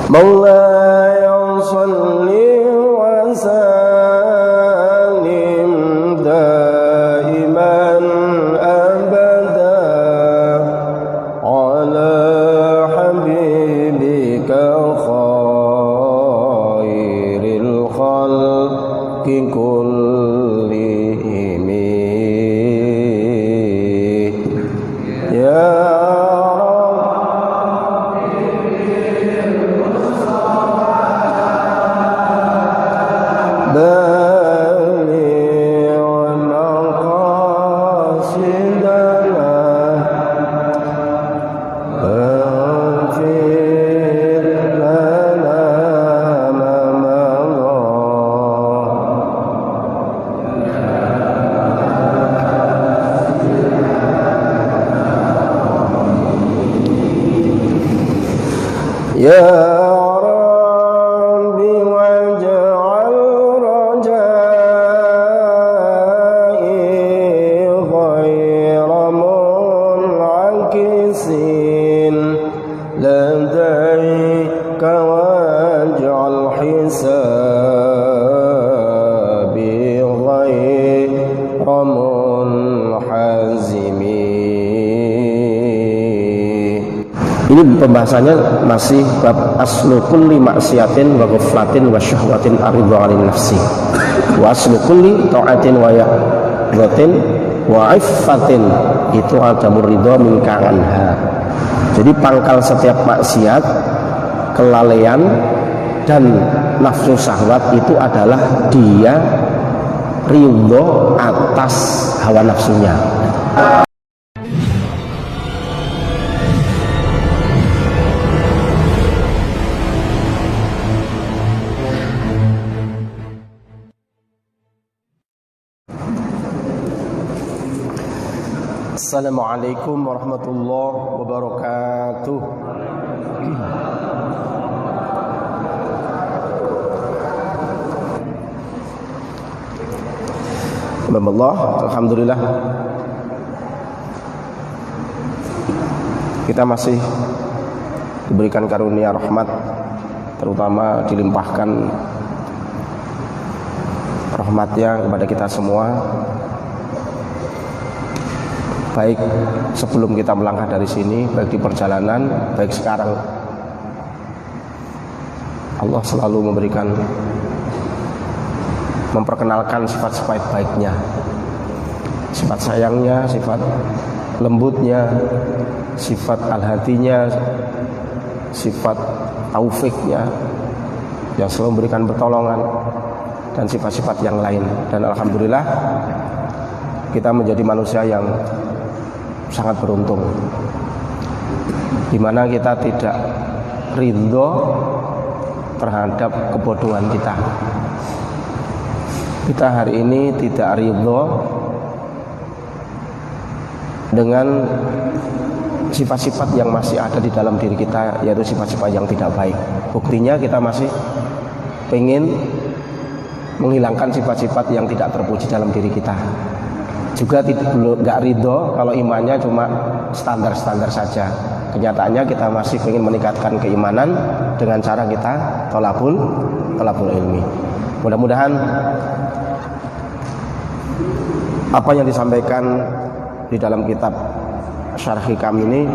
مولاي صل وسلم دائما أبدا على حبيبك خير الخلق كلهم يا يا ربي واجعل رجائي غير منعكس لديك واجعل حسابي غير منحزم. Ini pembahasannya masih bab aslu kulli maksiatin wa ghaflatin wa syahwatin aridhu 'anil nafsi wa aslu kulli ta'atin wa yaqdatin wa iffatin itu adamur ridha minka anha. Jadi pangkal setiap maksiat, kelalaian dan nafsu syahwat itu adalah dia ridho atas hawa nafsunya. Assalamualaikum warahmatullahi wabarakatuh. Alhamdulillah, kita masih diberikan karunia rahmat, terutama dilimpahkan rahmatnya kepada kita semua, baik sebelum kita melangkah dari sini, baik di perjalanan, baik sekarang. Allah selalu memperkenalkan sifat-sifat baiknya, sifat sayangnya, sifat lembutnya, sifat al-hatinya, sifat taufiknya yang selalu memberikan pertolongan, dan sifat-sifat yang lain. Dan alhamdulillah kita menjadi manusia yang sangat beruntung, di mana kita tidak ridho terhadap kebodohan kita. Kita hari ini tidak ridho dengan sifat-sifat yang masih ada di dalam diri kita, yaitu sifat-sifat yang tidak baik. Buktinya kita masih pengen menghilangkan sifat-sifat yang tidak terpuji dalam diri kita. Juga tidak ridho kalau imannya cuma standar-standar saja. Kenyataannya kita masih ingin meningkatkan keimanan dengan cara kita thalabul ilmi. Mudah-mudahan apa yang disampaikan di dalam kitab Syarh Hikam ini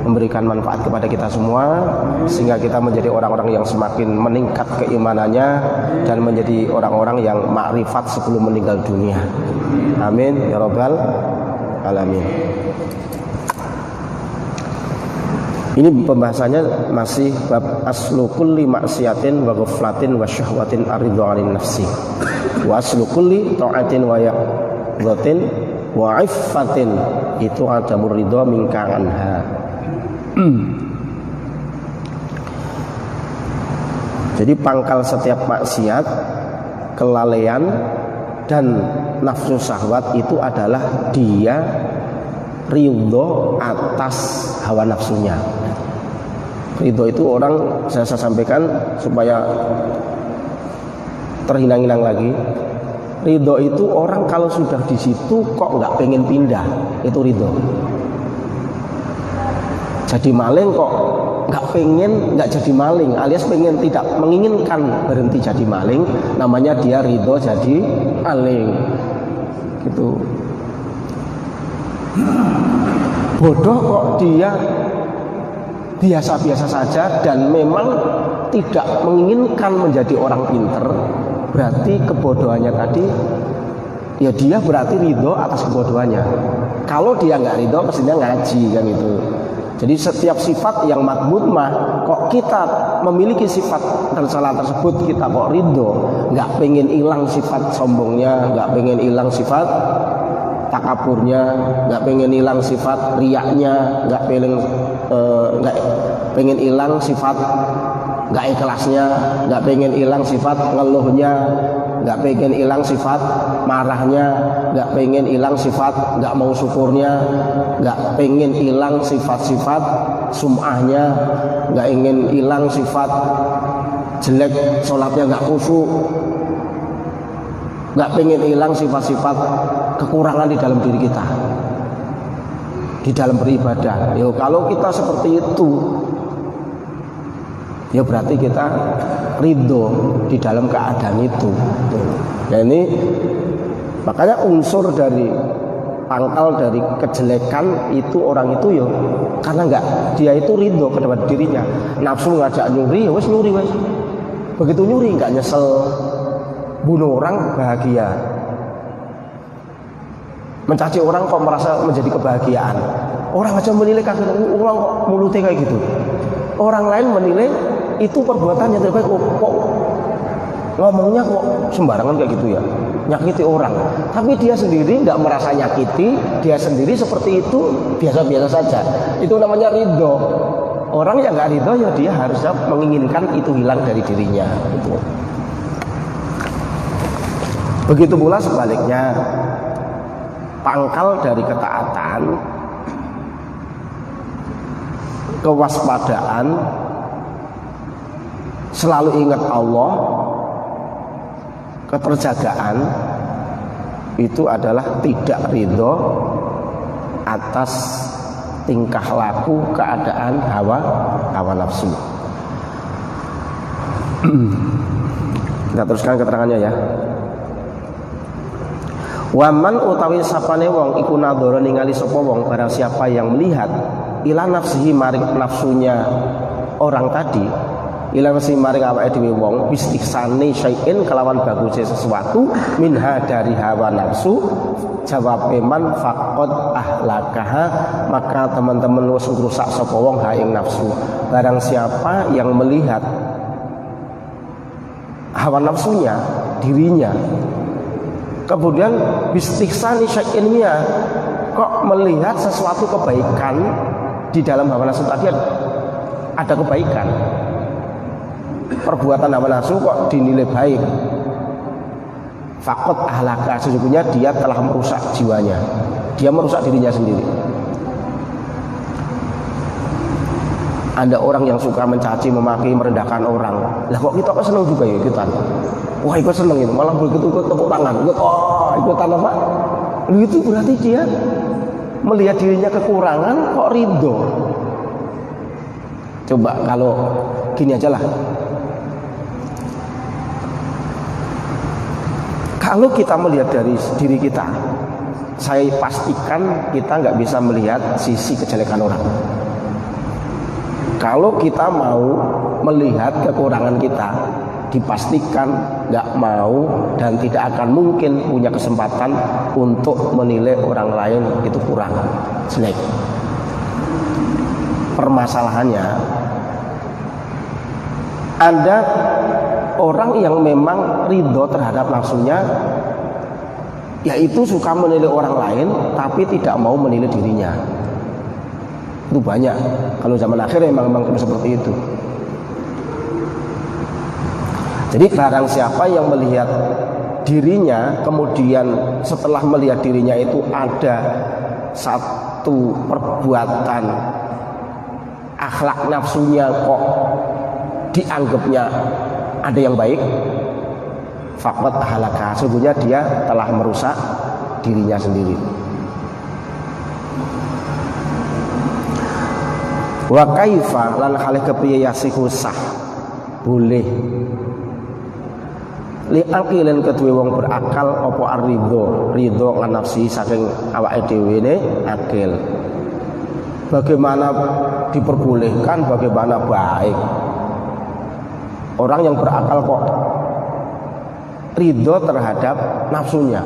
memberikan manfaat kepada kita semua, sehingga kita menjadi orang-orang yang semakin meningkat keimanannya dan menjadi orang-orang yang makrifat sebelum meninggal dunia. Amin ya rabbal alamin. Ini pembahasannya masih bab aslu kulli maksiatin wa ghaflatin wa syahwatin aridhu 'anil nafsi wa aslu kulli ta'atin wa yaqdatin wa iffatin itu adamur ridha minka anha. Jadi pangkal setiap maksiat, kelalaian dan nafsu syahwat itu adalah dia ridho atas hawa nafsunya. Ridho itu orang, saya sampaikan supaya terhilang-hilang lagi. Ridho itu orang kalau sudah di situ kok nggak pengen pindah, itu ridho. Jadi maling kok nggak pengen nggak jadi maling, alias pengen tidak menginginkan berhenti jadi maling, namanya dia ridho jadi maling gitu. Bodoh kok dia biasa-biasa saja dan memang tidak menginginkan menjadi orang pinter, berarti kebodohannya tadi ya dia berarti ridho atas kebodohannya. Kalau dia nggak ridho pastinya ngaji kan itu. Jadi setiap sifat yang madmumah, kok kita memiliki sifat tercela tersebut kita kok ridho, nggak pengen hilang sifat sombongnya, nggak pengen hilang sifat takaburnya, nggak pengen hilang sifat riaknya, nggak pengen hilang sifat nggak ikhlasnya, nggak pengen hilang sifat ngeluhnya, nggak pengen hilang sifat marahnya, nggak pengen hilang sifat nggak mau syukurnya, nggak pengen hilang sifat-sifat sum'ahnya, nggak ingin hilang sifat jelek sholatnya nggak khusyuk, nggak pengen hilang sifat-sifat kekurangan di dalam diri kita di dalam beribadah. Yo, kalau kita seperti itu ya berarti kita ridho di dalam keadaan itu. Ya ini makanya unsur dari pangkal dari kejelekan itu orang itu ya karena enggak dia itu ridho kepada dirinya. Nafsu ngajak nyuri ya wes nyuri wes. Begitu nyuri enggak nyesel, bunuh orang bahagia, mencaci orang kok merasa menjadi kebahagiaan. Orang aja menilai kagak orang kok mulutnya kayak gitu. Orang lain menilai itu perbuatan yang terbaik, kok ngomongnya kok sembarangan kayak gitu ya, nyakiti orang. Tapi dia sendiri nggak merasa nyakiti, dia sendiri seperti itu biasa-biasa saja. Itu namanya ridho. Orang yang nggak ridho ya dia harusnya menginginkan itu hilang dari dirinya. Gitu. Begitu pula sebaliknya, pangkal dari ketaatan, kewaspadaan, selalu ingat Allah, keterjagaan, itu adalah tidak ridho atas tingkah laku keadaan hawa nafsu. Kita teruskan keterangannya ya. Waman utawi sapane wong iku nadhara ningali sapa wong barang siapa yang melihat ila nafsihi maring nafsunya orang tadi, ila nafsihi maring awake dhewe wong bistiksane syai'in kelawan bagusnya sesuatu minha dari hawa nafsu, jawab man faqad ahlakaha, maka teman-teman wis ngrusak sapa wong ha ing nafsu. Barang siapa yang melihat hawa nafsunya, dirinya, kemudian bistiksani syai'innya kok melihat sesuatu kebaikan di dalam hawa nafsu tadi, ada kebaikan, perbuatan hawa nafsu kok dinilai baik, faqad ahlaka, sesungguhnya dia telah merusak jiwanya, dia merusak dirinya sendiri. Ada orang yang suka mencaci, memaki, merendahkan orang, lah kok kita kok seneng juga ya ikutan. Wah ikut seneng itu, malah begitu ikut tepuk tangan, ikutan apa? Itu berarti dia melihat dirinya kekurangan kok ridho. Coba kalau gini aja lah, kalau kita melihat dari diri kita, saya pastikan kita nggak bisa melihat sisi kejelekan orang. Kalau kita mau melihat kekurangan kita, dipastikan nggak mau dan tidak akan mungkin punya kesempatan untuk menilai orang lain itu kurang, jelek. Permasalahannya, ada orang yang memang ridho terhadap nafsunya, yaitu suka menilai orang lain tapi tidak mau menilai dirinya. Itu banyak. Kalau zaman akhir memang seperti itu. Jadi barang siapa yang melihat dirinya, kemudian setelah melihat dirinya itu ada satu perbuatan akhlak nafsunya kok dianggapnya ada yang baik, faqad ahlaka, sesungguhnya dia telah merusak dirinya sendiri. Wa kaifa lan halih kepiye yasihu sah boleh li aqilin kedue wong berakal apa ridho lan nafsi saking awake dhewe ne akil. Bagaimana diperbolehkan, bagaimana baik. Orang yang berakal kok ridho terhadap nafsunya.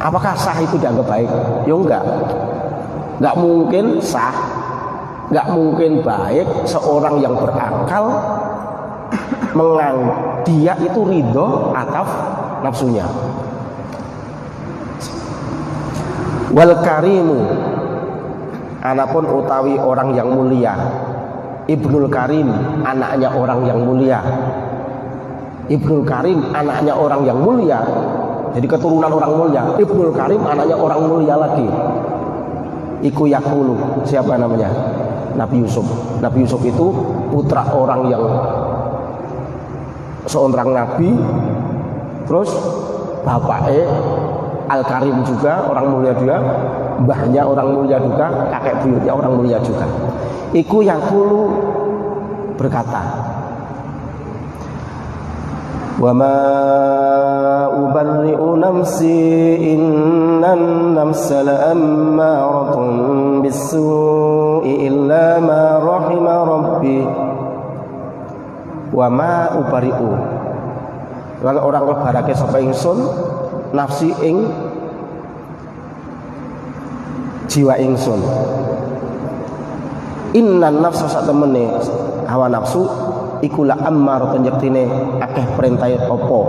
Apakah sah itu dianggap baik? Ya enggak mungkin sah, enggak mungkin baik seorang yang berakal dia itu ridho atas nafsunya. Wal karimu anapun utawi orang yang mulia, Ibnul Karim anaknya orang yang mulia. Ibnul Karim anaknya orang yang mulia, jadi keturunan orang mulia. Ibnul Karim anaknya orang mulia lagi. Iku yakulu, siapa namanya? Nabi Yusuf. Nabi Yusuf itu putra orang yang seorang nabi, terus bapaknya Al-Karim juga orang mulia juga, mbahnya orang mulia juga, kakek buyutnya orang mulia juga. Iku yakulu berkata, wa ma ubarri'u nafsi innan nafsa la'ammaratun bis-su'i illa ma rahima rabbi. Wa ma ubari'u lan orang lebarake sapa ingsun nafsi ing jiwa ingsun. Innan nafsa sak temene hawa nafsu iku la ammaratun yaktine akeh perintah apa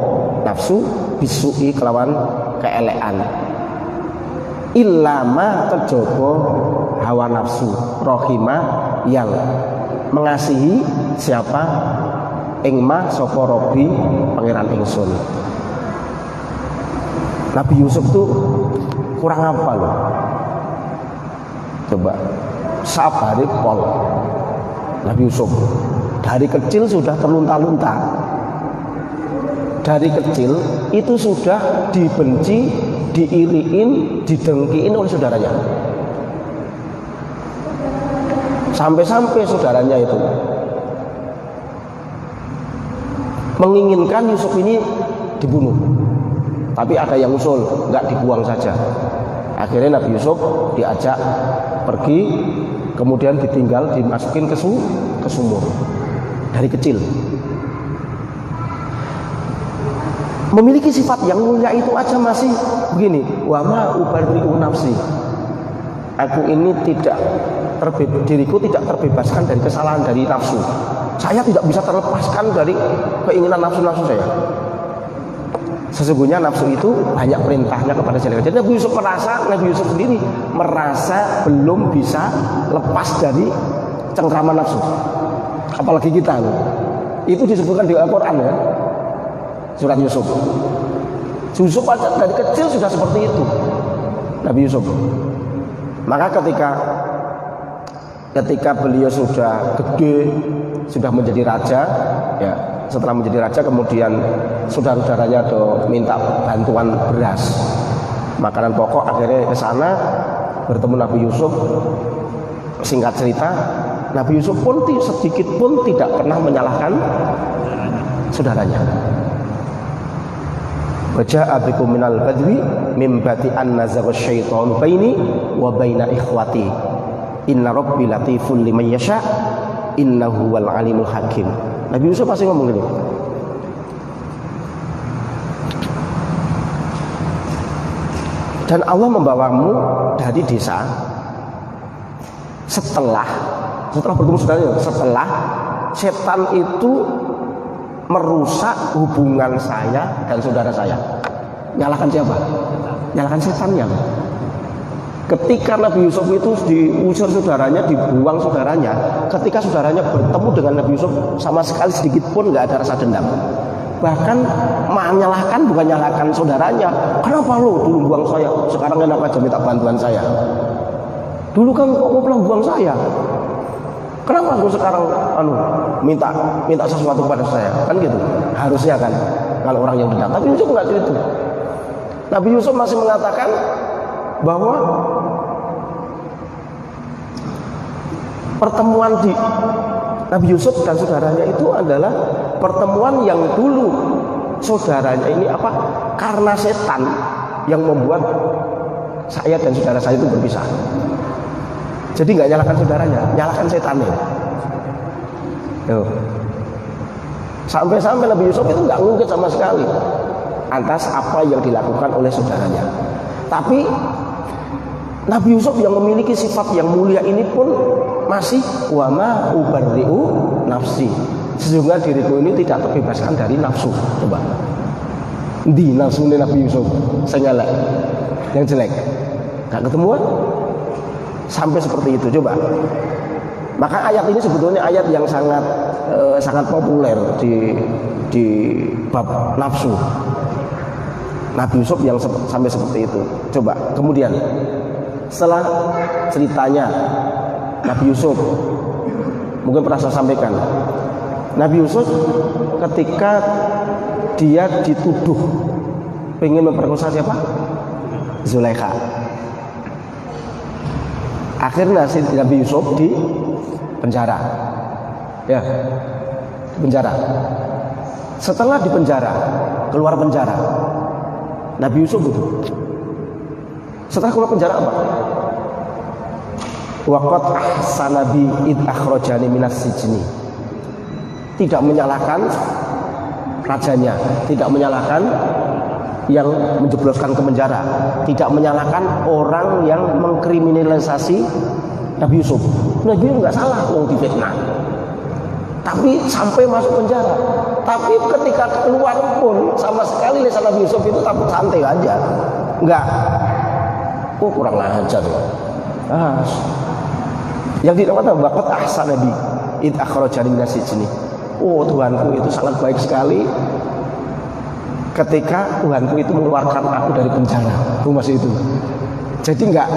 nafsu bisu'i kelawan keelekan. Illa ma kejaba hawa nafsu rohima yang mengasihi siapa ing ma sapa Rabbi pangeran ingsun. Nabi Yusuf tuh kurang apa loh? Coba sabari pol. Nabi Yusuf dari kecil sudah terlunta-lunta. Dari kecil itu sudah dibenci, diiriin, didengkiin oleh saudaranya. Sampai-sampai saudaranya itu menginginkan Yusuf ini dibunuh, tapi ada yang usul, nggak dibuang saja. Akhirnya Nabi Yusuf diajak pergi, kemudian ditinggal, dimasukin ke sumur dari kecil. Memiliki sifat yang mulia itu aja masih begini. Wa ma ubarri'u nafsi. Aku ini diriku tidak terbebaskan dari kesalahan, dari nafsu. Saya tidak bisa terlepaskan dari keinginan nafsu-nafsu saya. Sesungguhnya nafsu itu banyak perintahnya kepada saya. Jadi Nabi Yusuf sendiri merasa belum bisa lepas dari cengkraman nafsu. Apalagi kita. Itu disebutkan di Al-Quran ya. Surat Yusuf. Yusuf dari kecil sudah seperti itu. Nabi Yusuf. Maka ketika beliau sudah gede, sudah menjadi raja, ya, setelah menjadi raja kemudian saudara-saudaranya minta bantuan beras, makanan pokok, akhirnya ke sana bertemu Nabi Yusuf. Singkat cerita, Nabi Yusuf pun sedikit pun tidak pernah menyalahkan saudaranya. Waja'a bikum minal badwi mim bati an nazagha syaitanu baini wa baina ikhwati inna rabbi latiful liman yasha innahu wal alimul hakim. Nabi Yusuf pasti ngomong gini. Dan Allah membawamu dari desa setelah bertemu saudaranya, setelah setan itu merusak hubungan saya dan saudara saya. Nyalakan siapa? Nyalakan setannya. Ketika Nabi Yusuf itu diusir saudaranya, dibuang saudaranya, ketika saudaranya bertemu dengan Nabi Yusuf, sama sekali sedikit pun nggak ada rasa dendam. Bahkan menyalahkan, bukan nyalahkan saudaranya. Kenapa lo dulu buang saya, sekarang enak aja minta bantuan saya? Dulu kan kok mau pulang buang saya? Kenapa aku sekarang minta sesuatu kepada saya? Kan gitu. Harusnya kan kalau orang yang dendam. Tapi Yusuf nggak gitu. Nabi Yusuf masih mengatakan bahwa pertemuan di Nabi Yusuf dan saudaranya itu adalah pertemuan yang dulu saudaranya ini karena setan yang membuat saya dan saudara saya itu berpisah. Jadi nggak nyalakan saudaranya, nyalakan setannya. Sampai-sampai Nabi Yusuf itu nggak ngungkit sama sekali atas apa yang dilakukan oleh saudaranya. Tapi Nabi Yusuf yang memiliki sifat yang mulia ini pun masih wa ma ubarri'u nafsi. Sesungguhnya diriku ini tidak terbebaskan dari nafsu. Coba. Di nafsu Nabi Yusuf saya elek, yang jelek. Gak ketemuan? Sampai seperti itu. Coba. Maka ayat ini sebetulnya ayat yang sangat populer di bab nafsu. Nabi Yusuf yang sampai seperti itu. Coba. Kemudian setelah ceritanya Nabi Yusuf, mungkin pernah saya sampaikan, Nabi Yusuf ketika dia dituduh pengen memperkosa siapa? Zulaikha. Akhirnya Nabi Yusuf di penjara. Ya, di penjara. Setelah di penjara, keluar penjara, Nabi Yusuf itu setelah keluar penjara apa? Waqad ahsana bi id akhrajani minas sijni. Tidak menyalahkan rajanya, tidak menyalahkan yang menjebloskan ke penjara, tidak menyalahkan orang yang mengkriminalisasi Nabi Yusuf. Nabi Yusuf nggak salah, wong difitnah. Tapi sampai masuk penjara. Tapi ketika keluar pun sama sekali lisan Nabi Yusuf itu takut santai aja. Enggak. Kurang ajar loh. Yang dinamakan waqad ahsana bi id akhrajani minas sijni. Tuhanku itu sangat baik sekali ketika Tuhanku itu mengeluarkan aku dari penjara. Masih itu. Jadi nggak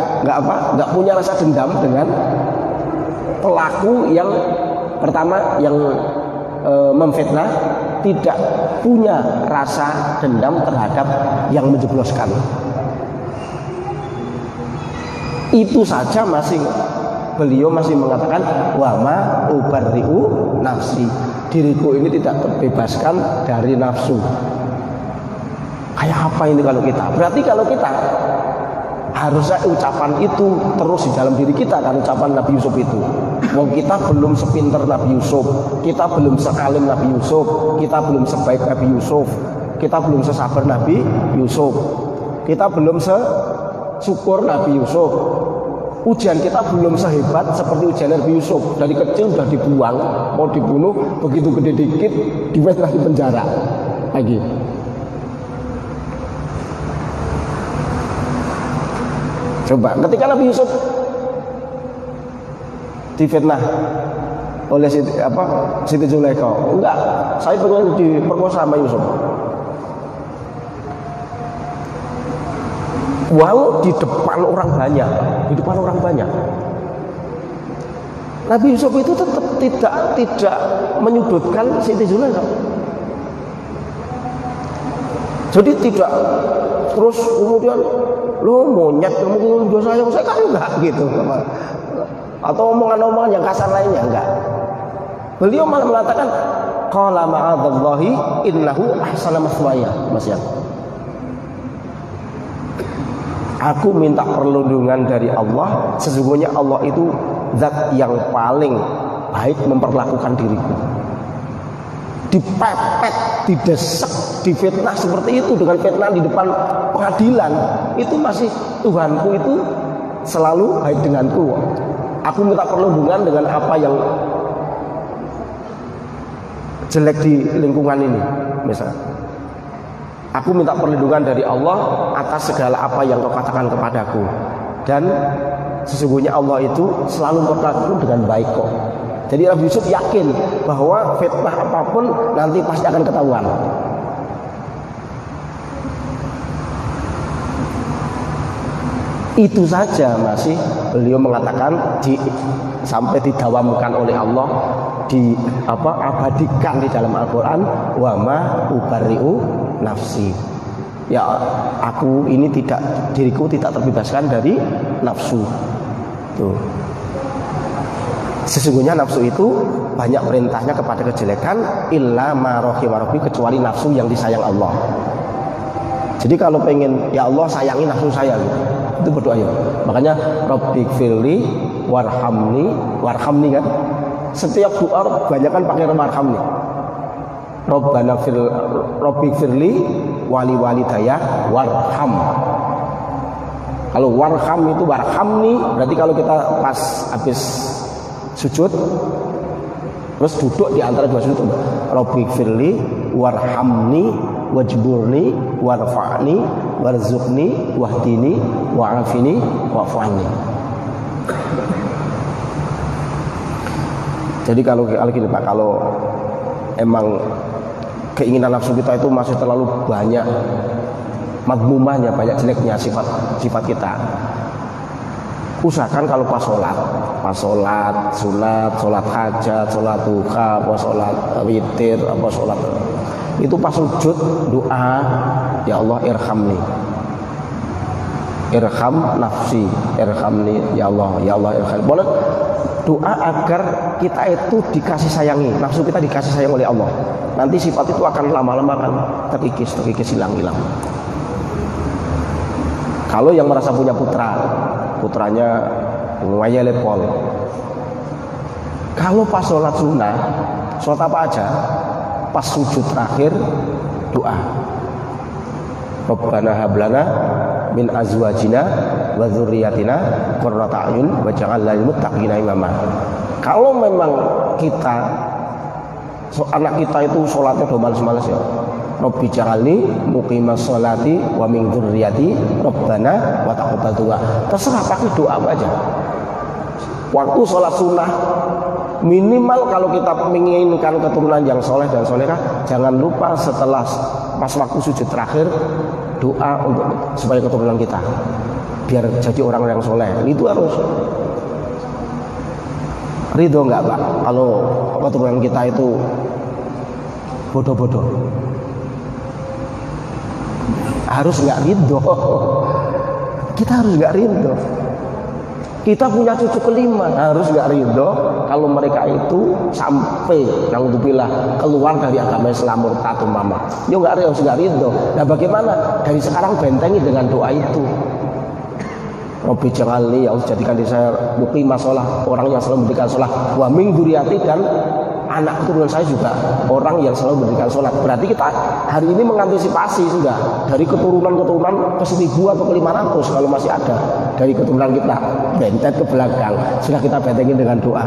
punya rasa dendam dengan pelaku yang pertama yang memfitnah, tidak punya rasa dendam terhadap yang menjebloskan. Itu saja beliau masih mengatakan wa ma ubarri'u nafsi. Diriku ini tidak terbebaskan dari nafsu. Kayak apa ini kalau kita? Berarti kalau kita harusnya ucapan itu terus di dalam diri kita, kan ucapan Nabi Yusuf itu. Wong kita belum sepinter Nabi Yusuf, kita belum sekalim Nabi Yusuf, kita belum sebaik Nabi Yusuf, kita belum sesabar Nabi Yusuf, kita belum sesyukur Nabi Yusuf. Ujian kita belum sehebat seperti ujian Nabi Yusuf. Dari kecil sudah dibuang, mau dibunuh, begitu gede dikit diwetlah di penjara lagi. Coba ketika Nabi Yusuf difitnah oleh Siti Zulaikha, enggak, saya pengen diperkosa sama Yusuf. Wow, di depan orang banyak, Nabi Yusuf itu tetap tidak menyudutkan Siti Zulaikha. Jadi tidak terus kemudian lo monyet mungkin dosa yang saya kan enggak gitu, atau omongan-omongan yang kasar lainnya enggak. Beliau malah mengatakan qala ma'adzallahi innahu ahsana maswaya. Aku minta perlindungan dari Allah, sesungguhnya Allah itu zat yang paling baik memperlakukan diriku. Dipepet, didesak, difitnah seperti itu dengan fitnah di depan pengadilan, itu masih Tuhanku itu selalu baik denganku. Aku minta perlindungan dengan apa yang jelek di lingkungan ini, misalnya. Aku minta perlindungan dari Allah atas segala apa yang kau katakan kepadaku, dan sesungguhnya Allah itu selalu memperlakukan dengan baik kok. Jadi Nabi Yusuf yakin bahwa fitnah apapun nanti pasti akan ketahuan. Itu saja masih beliau mengatakan sampai didawamkan oleh Allah, abadikan di dalam Al-Quran, wa ma ubarri'u nafsi. Ya, diriku tidak terbebaskan dari nafsu. Tuh. Sesungguhnya nafsu itu banyak perintahnya kepada kejelekan, illa ma rahima rabbi, kecuali nafsu yang disayang Allah. Jadi kalau pengen ya Allah sayangi nafsu saya gitu, itu berdoa ya. Makanya Rabbighfirli warhamni kan. Setiap doa banyak kan pakai warhamni. Rabbighfirli wali walidayya warham. Kalau warham itu warhamni, berarti kalau kita pas habis sujud terus duduk di antara dua sujud, Rabbighfirli warhamni wajburni warfa'ni warzuqni wahdini wa'afini wa'fu'anni. Jadi kalau gini Pak, kalau emang keinginan nafsu kita itu masih terlalu banyak madmumahnya, banyak jeleknya sifat kita, usahakan kalau pas sholat sunat, sholat hajat, sholat duha, apa sholat witir, apa sholat itu pas sujud doa, ya Allah irhamni, irham nafsi, irhamni ya Allah irham. Boleh doa agar kita itu dikasih sayangi, nafsu kita dikasih sayang oleh Allah. Nanti sifat itu akan lama-lama akan terkikis hilang. Kalau yang merasa punya putranya ngayale pol, kalau pas sholat sunnah, sholat apa aja, pas sujud terakhir doa, Rabbana hablana min azwajina wa dzurriyyatina qurrata a'yun waj'alna lil muttaqina imama. Kalau memang anak kita itu sholatnya udah males-males ya, Rabbi ja'alni muqimas sholati wa min dzurriyyati Rabbana wa taqabbal du'a. Terserah pakai doa apa aja. Waktu sholat sunnah minimal kalau kita menginginkan keturunan yang soleh dan solehah, jangan lupa setelah pas waktu sujud terakhir doa untuk supaya keturunan kita biar jadi orang yang soleh. Itu harus ridho nggak Pak kalau keturunan kita itu bodoh-bodoh? Harus nggak ridho. Kita harus nggak ridho. Kita punya cucu kelima, harus nggak ridho kalau mereka itu sampai naudzubillah keluar dari agama Islam murtad umpama. Ya harus nggak ridho. Nah bagaimana? Dari sekarang bentengi dengan doa itu. Rabbi ja'alni, ya Allah jadikan diri saya muqimah shalah, orang yang selalu mendirikan shalah, wa min dzurriyyati, dan anak keturunan saya juga orang yang selalu mendirikan sholat. Berarti kita hari ini mengantisipasi sudah dari keturunan ke 1000 atau ke 500 kalau masih ada dari keturunan kita, bentet ke belakang sudah kita bentengin dengan doa.